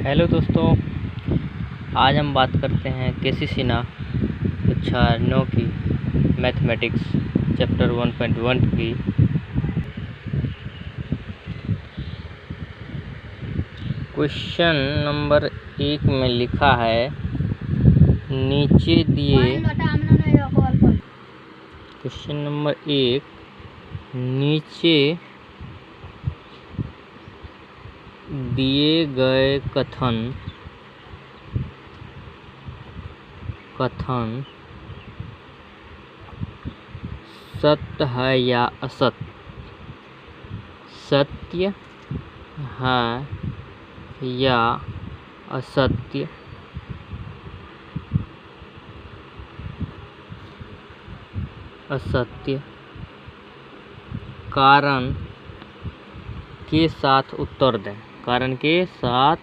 Hello दोस्तों, आज हम बात करते हैं केसी सिन्हा कक्षा 9 की मैथमेटिक्स चैप्टर 1.1 की। क्वेश्चन नंबर 1 में लिखा है नीचे दिए क्वेश्चन नंबर 1 नीचे दिए गए कथन सत्य है या असत्य, सत्य है या असत्य, असत्य कारण के साथ उत्तर दें। कारण के साथ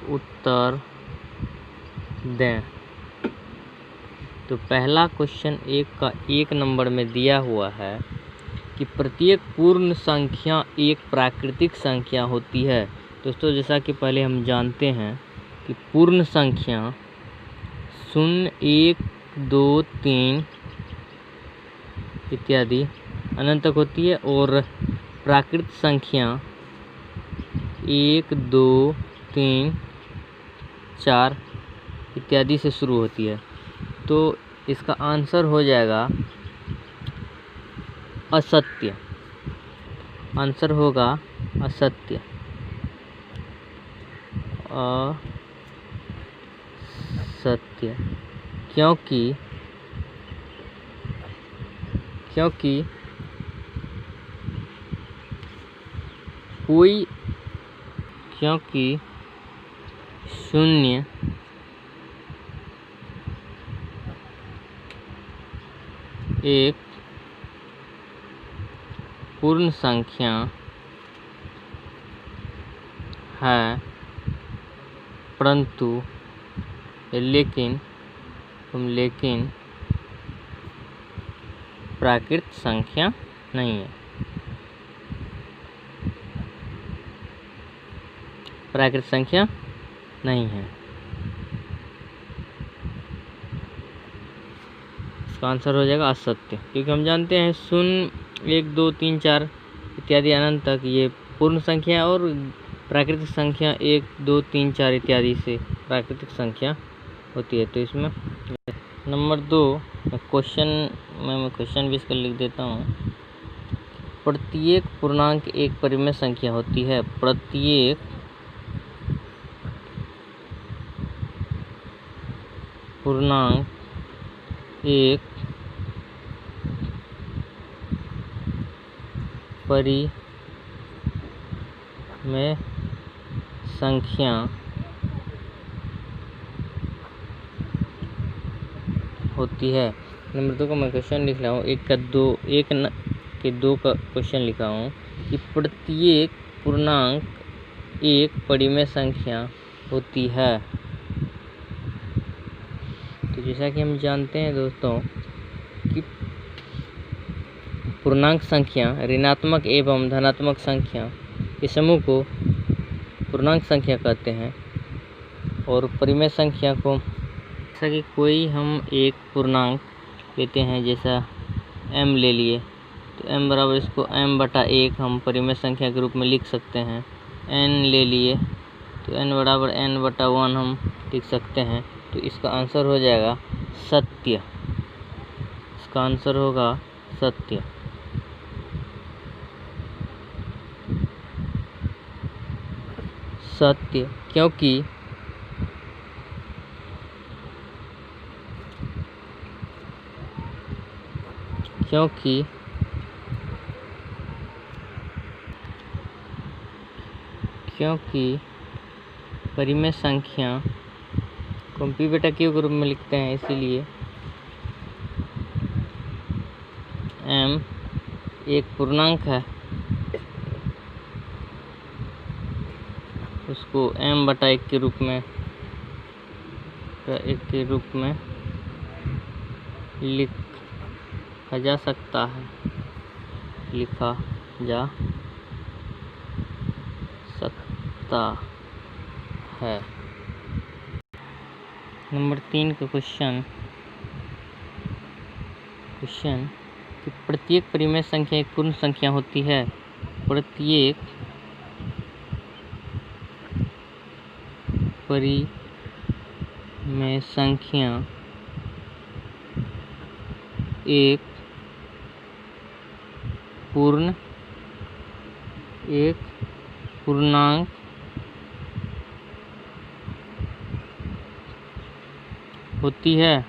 उत्तर दें। तो पहला क्वेश्चन 1 नंबर में दिया हुआ है कि प्रत्येक पूर्ण संख्या एक प्राकृतिक संख्या होती है। दोस्तों, जैसा कि पहले हम जानते हैं कि पूर्ण संख्या 0, 1, 2, 3 इत्यादि अनंत तक होती है और प्राकृतिक संख्या 1, 2, 3, 4 इत्यादि से शुरू होती है। तो इसका आंसर हो जाएगा असत्य। आंसर होगा असत्य। असत्य क्योंकि क्योंकि 0 एक पूर्ण संख्या है, परंतु लेकिन प्राकृतिक संख्या नहीं है। प्राकृतिक संख्या नहीं है। इसका आंसर हो जाएगा असत्य, क्योंकि हम जानते हैं 0, 1, 2, 3, 4 इत्यादि अनंत तक ये पूर्ण संख्या और प्राकृतिक संख्या 1, 2, 3, 4 इत्यादि से प्राकृतिक संख्या होती है। तो इसमें नंबर 2 मैं क्वेश्चन भी इसका लिख देता हूँ। प्रत्येक पूर्णांक एक परिमेय संख्या होती है। प्रत्येक पूर्णांक एक परिमेय संख्या होती है। नंबर 2 का मैं क्वेश्चन लिख रहा हूँ। 1 के 2 का क्वेश्चन लिखा हूँ कि प्रत्येक पूर्णांक एक परिमेय संख्या होती है। तो जैसा कि हम जानते हैं दोस्तों कि पूर्णांक संख्या ऋणात्मक एवं धनात्मक संख्या के समूह को पूर्णांक संख्या कहते हैं और परिमेय संख्या को, जैसा कि कोई हम एक पूर्णांक लेते हैं, जैसा m ले लिए, तो m बराबर इसको m/1 हम परिमेय संख्या के रूप में लिख सकते हैं। n ले लिए तो n बराबर n/1 हम लिख सकते हैं। तो इसका आंसर हो जाएगा सत्य। इसका आंसर होगा सत्य। सत्य क्योंकि परिमेय संख्या को हम p/q के रूप में लिखते हैं, इसीलिए m एक पूर्णांक है, उसको m/1 के रूप में लिख जा सकता है, लिखा जा सकता है। नंबर 3 का क्वेश्चन कि प्रत्येक परिमेय संख्या एक पूर्ण संख्या होती है। प्रत्येक परिमेय संख्या एक पूर्णांक होती है।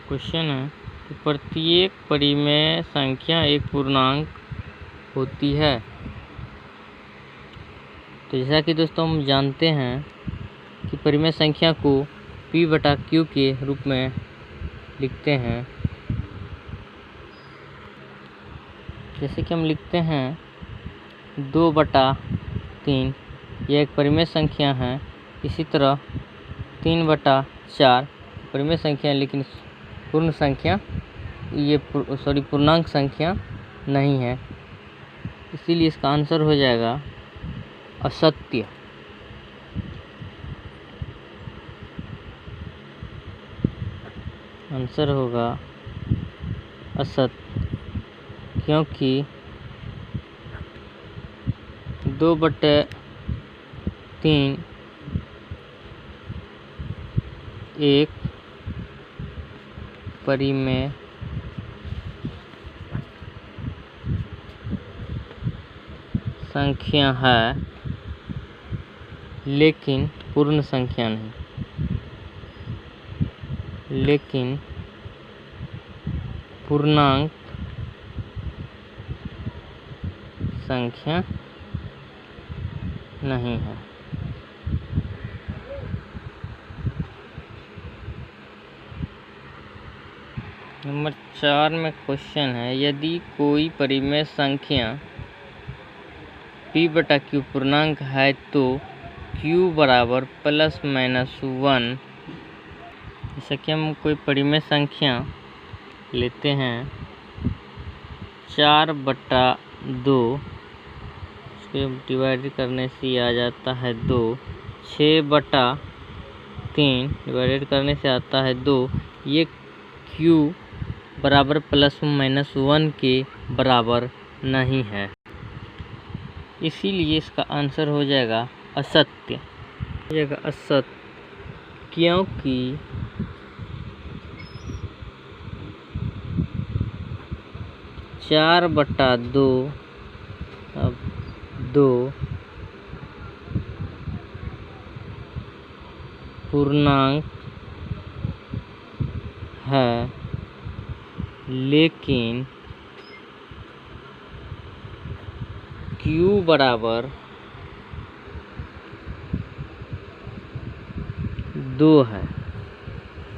क्वेश्चन है कि प्रत्येक परिमेय संख्या एक पूर्णांक होती है। तो जैसा कि दोस्तों हम जानते हैं कि परिमेय संख्या को P/Q के रूप में लिखते हैं। जैसे कि हम लिखते हैं 2/3 यह एक परिमेय संख्या है। इसी तरह 3/4 परिमेय संख्या है, लेकिन पूर्ण संख्या पूर्णांक संख्या नहीं है। इसीलिए इसका आंसर हो जाएगा असत्य। आंसर होगा असत्य, क्योंकि 2/3 एक परिमेय संख्या है, लेकिन पूर्ण संख्या नहीं, लेकिन पूर्णांक संख्या नहीं है। नंबर 4 में क्वेश्चन है, यदि कोई परिमेय संख्या P/Q पूर्णांक है तो Q बराबर ±1। जैसा कि हम कोई परिमेय संख्या लेते हैं 4/2, उसके डिवाइड करने से आ जाता है 2। 6/3 डिवाइडेड करने से आता है 2। ये Q बराबर ±1 के बराबर नहीं है, इसीलिए इसका आंसर हो जाएगा असत्य। हो जाएगा असत्य, क्योंकि 4/2 अब 2 पूर्णांक है, लेकिन Q बराबर 2 है,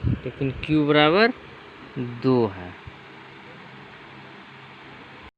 लेकिन Q बराबर 2 है।